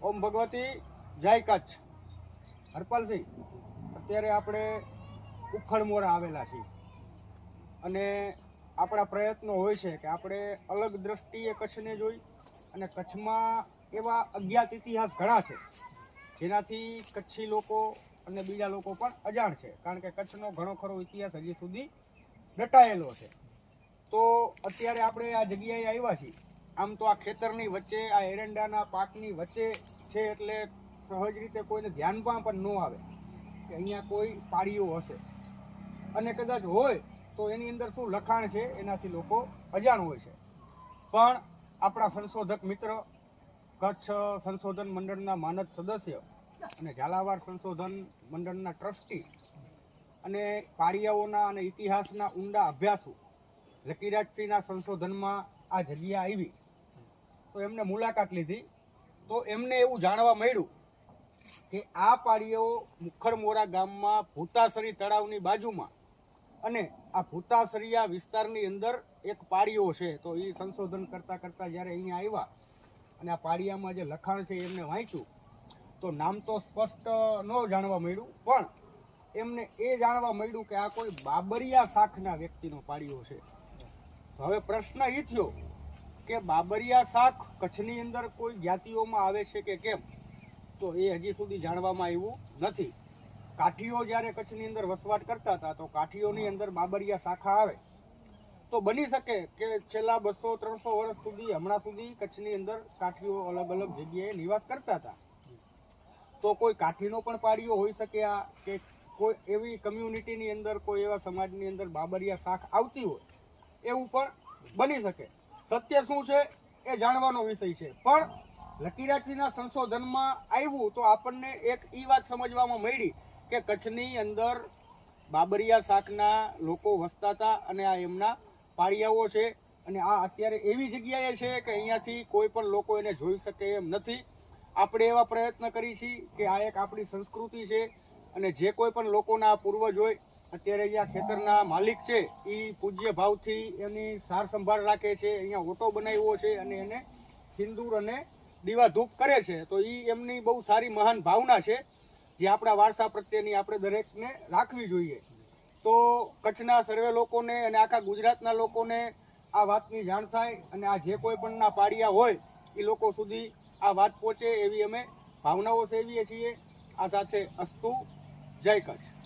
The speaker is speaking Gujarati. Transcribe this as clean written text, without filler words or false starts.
ઓમ ભગવતી જય કચ્છ. હરપાલસિંહ, અત્યારે આપણે ઉખડમોરા આવેલા છીએ અને આપણા પ્રયત્નો હોય છે કે આપણે અલગ દ્રષ્ટિએ કચ્છને જોઈ અને કચ્છમાં એવા અજ્ઞાત ઇતિહાસ ઘણા છે જેનાથી કચ્છી લોકો અને બીજા લોકો પણ અજાણ છે, કારણ કે કચ્છનો ઘણો ખરો ઇતિહાસ હજી સુધી દટાયેલો છે. તો અત્યારે આપણે આ જગ્યાએ આવ્યા છીએ. આમ તો આ ખેતરની વચ્ચે, આ એરંડાના પાકની વચ્ચે છે, એટલે સહજ રીતે કોઈને ધ્યાનમાં પણ ન આવે કે અહીંયા કોઈ પાડીઓ હશે, અને કદાચ હોય તો એની અંદર શું લખાણ છે એનાથી લોકો અજાણ હોય છે. પણ આપણા સંશોધક મિત્ર, કચ્છ સંશોધન મંડળના માનદ સદસ્ય અને ઝાલાવાડ સંશોધન મંડળના ટ્રસ્ટી અને પાડિયાઓના અને ઇતિહાસના ઊંડા અભ્યાસુ લકીરાજસિંહના સંશોધનમાં આ જગ્યા આવી તો એમને મુલાકાત લીધી. તો એમને એવું જાણવા મળ્યું કે આ પાડીયાઓ મુખડમોરા ગામમાં ભૂતાસરી તળાવની બાજુમાં અને આ ભૂતાસરિયા વિસ્તારની અંદર એક પાડીઓ છે. તો એ સંશોધન કરતાં કરતાં જ્યારે અહીંયા આવ્યા અને આ પાડિયામાં જે લખાણ છે એમને વાંચ્યું તો નામ તો સ્પષ્ટ ન જાણવા મળ્યું, પણ એમને એ જાણવા મળ્યું કે આ કોઈ બાબરિયા શાખના વ્યક્તિનો પાડિયો છે. હવે પ્રશ્ન એ થયો કે બાબરિયા શાખ કચ્છની અંદર કોઈ જ્ઞાતિઓમાં આવે છે કે કેમ, તો એ હજી સુધી જાણવામાં આવ્યું નથી. કાઠીઓ જ્યારે કચ્છની અંદર વસવાટ કરતા હતા તો કાઠીઓની અંદર બાબરિયા શાખા આવે તો બની શકે કે છેલ્લા 200-300 વર્ષ સુધી, હમણાં સુધી કચ્છની અંદર કાઠીઓ અલગ અલગ જગ્યાએ નિવાસ કરતા હતા. તો કોઈ કાઠીનો પણ પાડિયો હોઈ શકે આ, કે કોઈ એવી કમ્યુનિટીની અંદર, કોઈ એવા સમાજની અંદર બાબરિયા શાખ આવતી હોય, એવું પણ બની શકે. સત્ય શું છે એ જાણવાનો વિષય છે. પણ લકીરાજસિંહના સંશોધનમાં આવ્યું તો આપણને એક એ વાત સમજવામાં મળી કે કચ્છની અંદર બાબરિયા શાખના લોકો વસતા હતા અને આ એમના પાડિયાઓ છે. અને આ અત્યારે એવી જગ્યાએ છે કે અહીંયાથી કોઈ પણ લોકો એને જોઈ શકે એમ નથી. આપણે એવા પ્રયત્ન કરી છીએ કે આ એક આપણી સંસ્કૃતિ છે અને જે કોઈ પણ લોકોના પૂર્વજ હોય, અત્યારે અહીંયા ખેતરના માલિક છે એ પૂજ્ય ભાવથી એની સાર સંભાળ રાખે છે. અહીંયા ઓટો બનાવ્યો છે અને એને સિંદૂર અને દીવા ધૂપ કરે છે. તો એ એમની બહુ સારી મહાન ભાવના છે જે આપણા વારસા પ્રત્યેની આપણે દરેકને રાખવી જોઈએ. તો કચ્છના સર્વે લોકોને અને આખા ગુજરાતના લોકોને આ વાતની જાણ થાય અને આ જે કોઈ પણના પાડિયા હોય એ લોકો સુધી આ વાત પહોંચે એવી અમે ભાવનાઓ સેવીએ છીએ. આ સાથે અસ્તુ. જય કચ્છ.